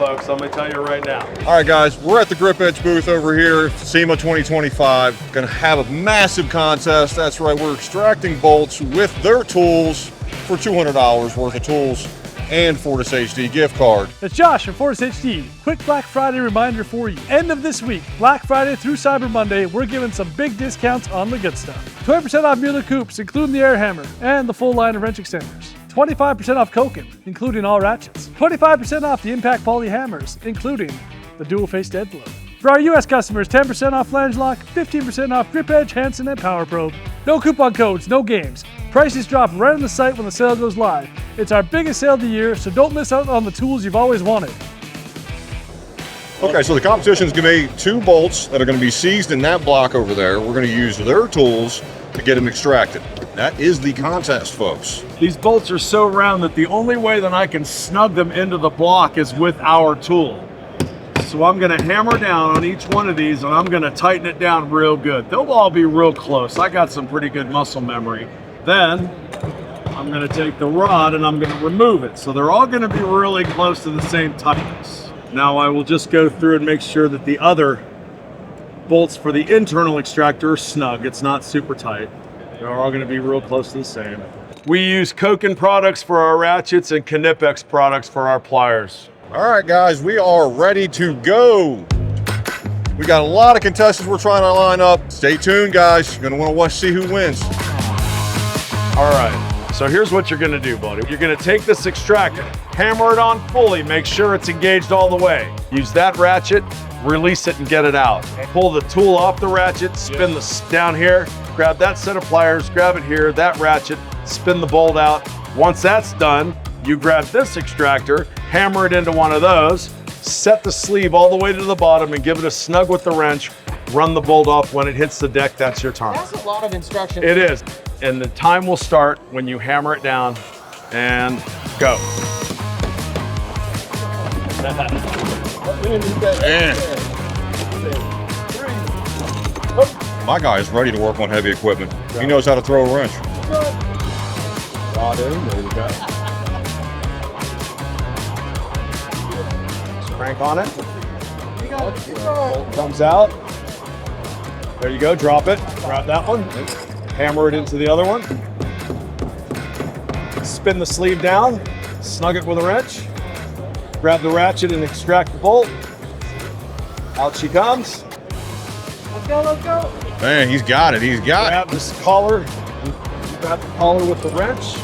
folks. I'm going to tell you right now. All right, guys, we're at the GripEdge booth over here, SEMA 2025. Going to have a massive contest. That's right, we're extracting bolts with their tools for $200 worth of tools and Fortis HD gift card. It's Josh from Fortis HD. Quick Black Friday reminder for you. End of this week, Black Friday through Cyber Monday, we're giving some big discounts on the good stuff. 20% off Mueller Coops, including the air hammer and the full line of wrench extenders. 25% off Koken, including all ratchets. 25% off the Impact Poly hammers, including the dual-faced dead blow. For our US customers, 10% off flange lock, 15% off GripEdge, Hansen, and Power Probe. No coupon codes, no games. Prices drop right on the site when the sale goes live. It's our biggest sale of the year, so don't miss out on the tools you've always wanted. Okay, so the competition is going to be 2 bolts that are going to be seized in that block over there. We're going to use their tools to get them extracted. That is the contest, folks. These bolts are so round that the only way that I can snug them into the block is with our tool. So I'm going to hammer down on each one of these and I'm going to tighten it down real good. They'll all be real close. I got some pretty good muscle memory. Then I'm going to take the rod and I'm going to remove it. So they're all going to be really close to the same tightness. Now I will just go through and make sure that the other bolts for the internal extractor are snug. It's not super tight. They're all going to be real close to the same. We use Koken products for our ratchets and Knipex products for our pliers. All right, guys, we are ready to go. We got a lot of contestants we're trying to line up. Stay tuned, guys. You're going to want to watch, see who wins. All right, so here's what you're gonna do, buddy. You're gonna take this extractor, hammer it on fully, make sure it's engaged all the way. Use that ratchet, release it and get it out. Pull the tool off the ratchet, spin this down here, grab that set of pliers, grab it here, that ratchet, spin the bolt out. Once that's done, you grab this extractor, hammer it into one of those, set the sleeve all the way to the bottom and give it a snug with the wrench, run the bolt off. When it hits the deck, that's your time. That's a lot of instructions. It is. And the time will start when you hammer it down and go. My guy is ready to work on heavy equipment. He knows how to throw a wrench. Rod in, there you go. Crank on it. Bolt comes out. There you go, drop it. Grab that one. Hammer it into the other one. Spin the sleeve down, snug it with a wrench. Grab the ratchet and extract the bolt. Out she comes. Let's go, let's go. Man, he's got it, he's got it. Grab this collar. Grab the collar with the wrench.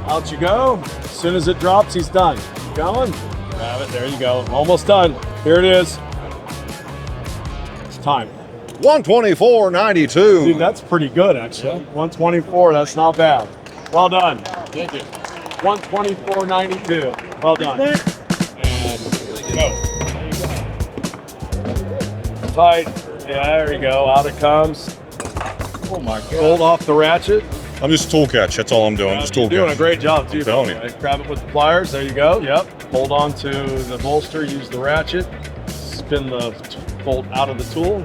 Out you go. As soon as it drops, he's done. Keep going. Grab it, there you go. Almost done. Here it is. It's time. 124.92. Dude, that's pretty good, actually. 124, that's not bad. Well done. Thank you. 124.92. Well done. And go. Tight. Yeah, there you go. Out it comes. Oh my God. Bolt off the ratchet. I'm just tool catch, that's all I'm doing, just tool You're doing a catch. great job, too. I'm telling you. Right, grab it with the pliers. There you go. Yep. Hold on to the bolster. Use the ratchet. Spin the bolt out of the tool.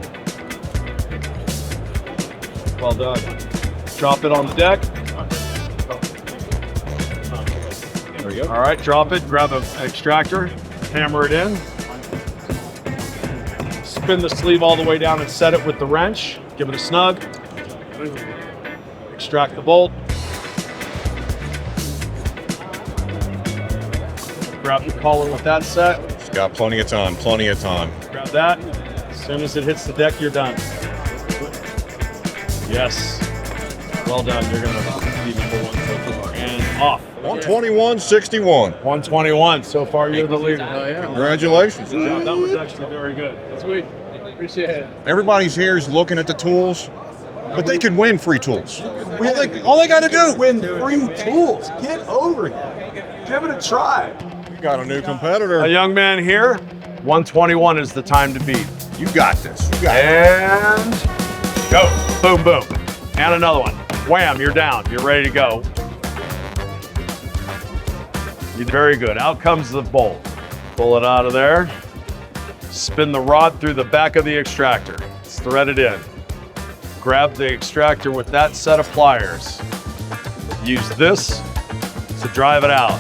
Well done. Drop it on the deck. There we go. All right, drop it. Grab an extractor. Hammer it in. Spin the sleeve all the way down and set it with the wrench. Give it a snug. Extract the bolt. Grab the collar with that set. He's got plenty of time, plenty of time. Grab that. As soon as it hits the deck, you're done. Yes. Well done. You're going to be number 1 so far. And off. 121.61. 121. So far, you're the leader. Oh, yeah. Congratulations. Good job. That was actually very good. Sweet. Appreciate it. Everybody's here is looking at the tools, but they can win free tools. All they got to do. Win free tools. Get over here. Give it a try. We got a new competitor. A young man here. 121 is the time to beat. You got this. You got it. And go. Boom, boom. And another one. Wham, you're down. You're ready to go. You're very good. Out comes the bolt. Pull it out of there. Spin the rod through the back of the extractor. Thread it in. Grab the extractor with that set of pliers. Use this to drive it out.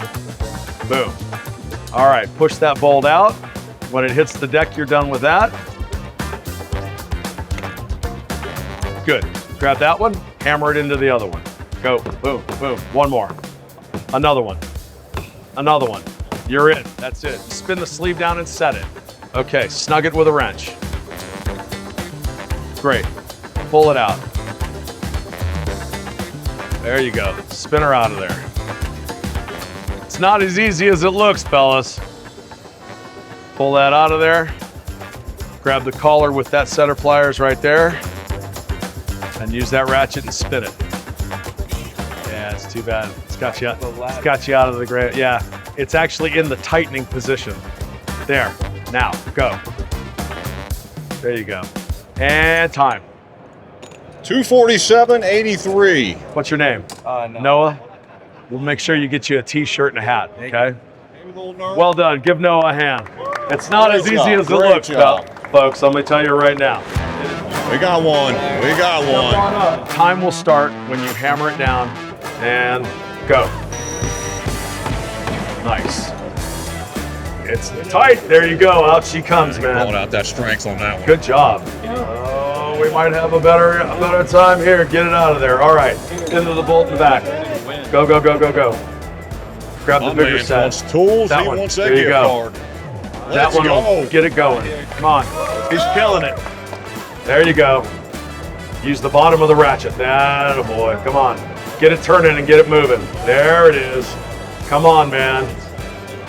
Boom. All right, push that bolt out. When it hits the deck, you're done with that. Good. Grab that one, hammer it into the other one. Go, boom, boom. One more. Another one. Another one. You're in. That's it. Spin the sleeve down and set it. Okay, snug it with a wrench. Great. Pull it out. There you go. Spin her out of there. It's not as easy as it looks, fellas. Pull that out of there. Grab the collar with that set of pliers right there. And use that ratchet and spin it. Yeah, it's too bad. It's got you out of the gray. Yeah, it's actually in the tightening position. There. Now, go. There you go. And time. 247.83. What's your name? Noah. We'll make sure you get you a t-shirt and a hat, okay? Well done. Give Noah a hand. It's not as easy as it looks, folks. Let me tell you right now. We got one. We got one. Time will start when you hammer it down and go. Nice. It's tight. There you go. Out she comes, man. Pulling out that strength on that one. Good job. Oh, we might have a better time here. Get it out of there. All right. Into the bolt in the back. Go, go, go, go, go. Grab the bigger set. Wants tools. That he one. wants that There you gift go. card. That one will get it going. Come on. He's killing it. There you go. Use the bottom of the ratchet. That boy. Come on. Get it turning and get it moving. There it is. Come on, man.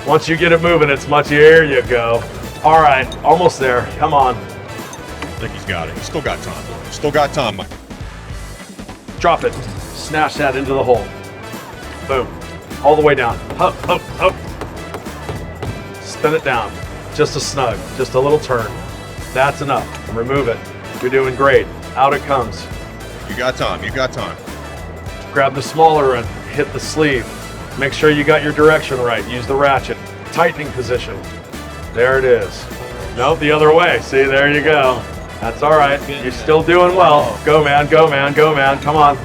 Once you get it moving, it's much. Here you go. All right. Almost there. Come on. I think he's got it. He's still got time. Still got time, Mike. Drop it. Snatch that into the hole. Boom. All the way down. Up, up, up. Spin it down. Just a snug. Just a little turn. That's enough. Remove it. You're doing great. Out it comes. You got time. You got time. Grab the smaller end. Hit the sleeve. Make sure you got your direction right. Use the ratchet. Tightening position. There it is. Nope, the other way. See, there you go. That's all right. You're still doing well. Go, man. Go, man. Go, man. Come on.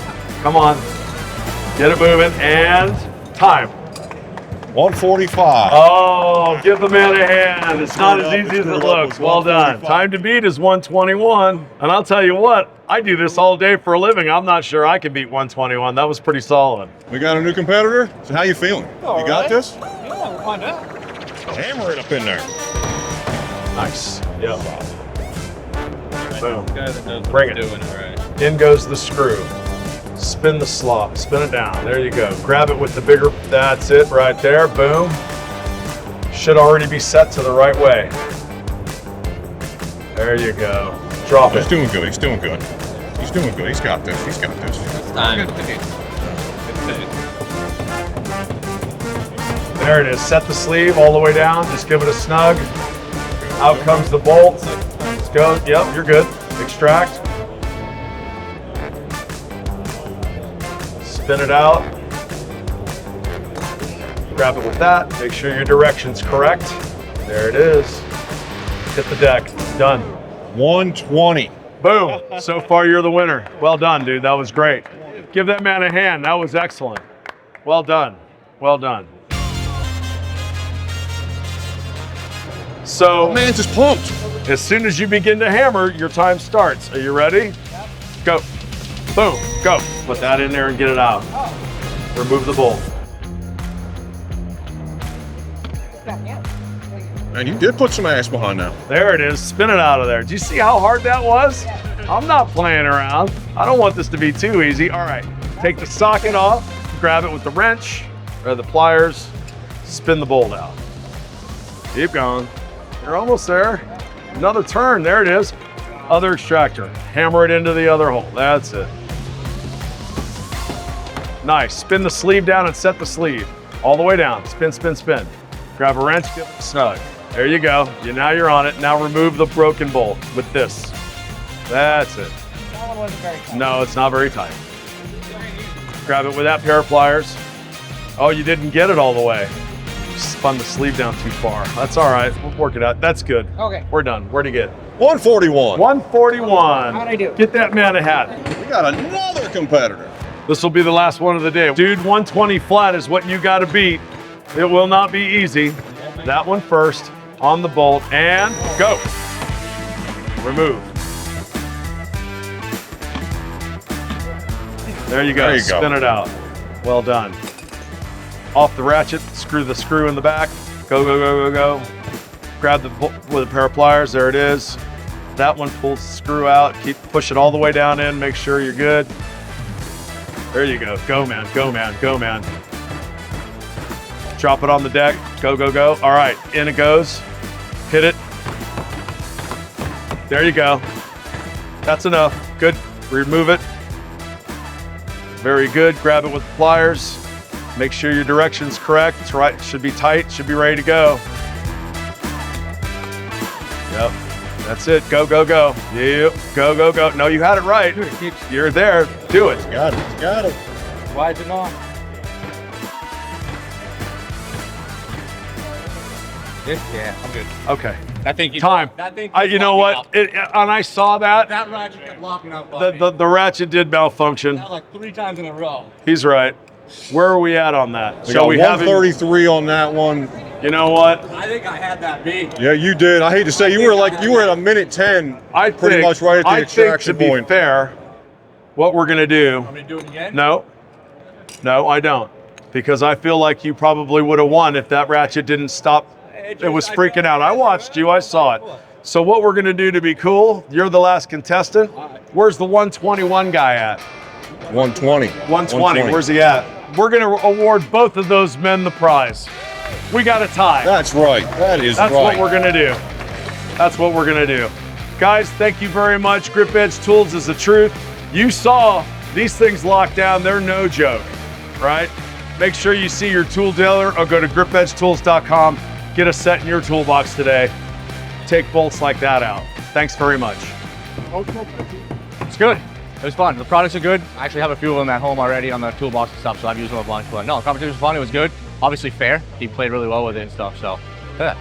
Come on. Get it moving. And time. 145. Oh, give the man a hand. It's not as easy as it looks. Well done. Time to beat is 121. And I'll tell you what, I do this all day for a living. I'm not sure I can beat 121. That was pretty solid. We got a new competitor. So how you feeling? You got this? Yeah, we'll find out. Hammer it up in there. Nice. Yep. Boom. Guy that knows Bring what it. he's doing, right? In goes the screw. Spin the slot. Spin it down. There you go. Grab it with the bigger. That's it right there. Boom. Should already be set to the right way. There you go. Drop He's it. doing good. He's doing good. He's doing good. He's got this. He's got this. It's time. There it is. Set the sleeve all the way down. Just give it a snug. Out comes the bolt. Let's go. Yep, you're good. Extract. Spin it out. Grab it with that. Make sure your direction's correct. There it is. Hit the deck. Done. 120. Boom. So far, you're the winner. Well done, dude. That was great. Give that man a hand. That was excellent. Well done. Well done. So, Man's just pumped. as soon as you begin to hammer, your time starts. Are you ready? Go. Boom. Go. Put that in there and get it out. Remove the bolt. Man, you did put some ass behind that. There it is. Spin it out of there. Do you see how hard that was? I'm not playing around. I don't want this to be too easy. All right. Take the socket off. Grab it with the wrench or the pliers. Spin the bolt out. Keep going. You're almost there. Another turn. There it is. Other extractor. Hammer it into the other hole. That's it. Nice. Spin the sleeve down and set the sleeve. All the way down. Spin, spin, spin. Grab a wrench, give it snug. There you go. Now you're on it. Now remove the broken bolt with this. That's it. That one wasn't very tight. No, it's not very tight. Grab it with that pair of pliers. Oh, you didn't get it all the way. Spun the sleeve down too far. That's all right. We'll work it out. That's good. Okay. We're done. Where'd you get? 141. 141. How'd I do? Get that man a hat. We got another competitor. This will be the last one of the day. Dude, 120 flat is what you got to beat. It will not be easy. That one first on the bolt and go. Remove. There you go. There you go. Spin it out. Well done. Off the ratchet, screw the screw in the back. Go, go, go, go, go. Grab the bolt with a pair of pliers. There it is. That one pulls the screw out. Keep pushing all the way down in. Make sure you're good. There you go. Go, man. Go, man. Go, man. Drop it on the deck. Go, go, go. All right. In it goes. Hit it. There you go. That's enough. Good. Remove it. Very good. Grab it with the pliers. Make sure your direction's correct. It's right. Should be tight. Should be ready to go. Yep. That's it. Go, go, go. Yep. Go, go, go. No, you had it right. You're there. Do it. Got it. Got it. Why is it not? Yeah, I'm good. Okay. That thing keeps Time. That thing You know what? And I saw that. That ratchet kept locking up. The ratchet did malfunction. Like 3 times in a row. He's right. Where are we at on that? We got 133 on that one. You know what? I think I had that beat. Yeah, you did. I hate to say, you were at a minute 10. Pretty much right at the extraction to point. Be fair, what we're gonna do? Want me to do it again? No, I don't, because I feel like you probably would have won if that ratchet didn't stop. It was freaking out. I watched you. I saw it. So what we're gonna do to be cool? You're the last contestant. Where's the 121 guy at? 120. 120. Where's he at? We're gonna award both of those men the prize. We got a tie. That's right. That's right. What we're gonna do. That's what we're gonna do. Guys, thank you very much. GripEdge Tools is the truth. You saw these things locked down. They're no joke, right? Make sure you see your tool dealer or go to gripedgetools.com. Get a set in your toolbox today. Take bolts like that out. Thanks very much. It's good. It was fun. The products are good. I actually have a few of them at home already on the toolbox and stuff, so I've used them a bunch. But no, the competition was fun. It was good. Obviously fair. He played really well with it and stuff, so yeah.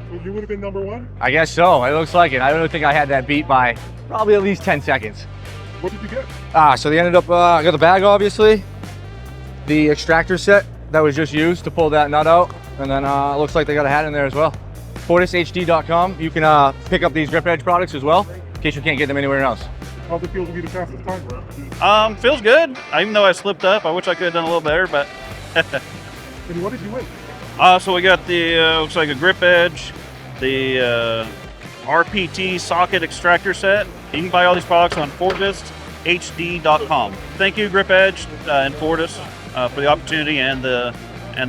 So you would have been number 1? I guess so. It looks like it. I don't think I had that beat by probably at least 10 seconds. What did you get? So they ended up, I got the bag, obviously. The extractor set that was just used to pull that nut out. And then it looks like they got a hat in there as well. FortisHD.com. You can pick up these GripEdge products as well, in case you can't get them anywhere else. How's it feel to be the fastest time? Feels good. Even though I slipped up, I wish I could have done a little better, but. And what did you win? So we got the, looks like a GripEdge, the RPT socket extractor set. You can buy all these products on FortisHD.com. Thank you, GripEdge and Fortis, for the opportunity and the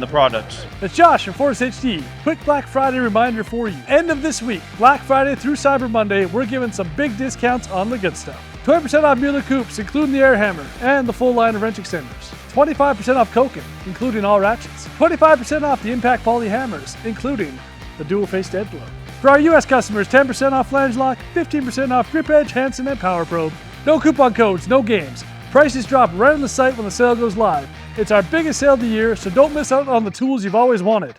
products. It's Josh from Fortis HD. Quick Black Friday reminder for you. End of this week, Black Friday through Cyber Monday, we're giving some big discounts on the good stuff. 20% off Mueller Coops, including the air hammer and the full line of wrench extenders. 25% off Koken, including all ratchets. 25% off the Impact Poly hammers, including the dual-faced edge load. For our US customers, 10% off flange lock, 15% off GripEdge, Hansen, and Power Probe. No coupon codes, no games. Prices drop right on the site when the sale goes live. It's our biggest sale of the year, so don't miss out on the tools you've always wanted.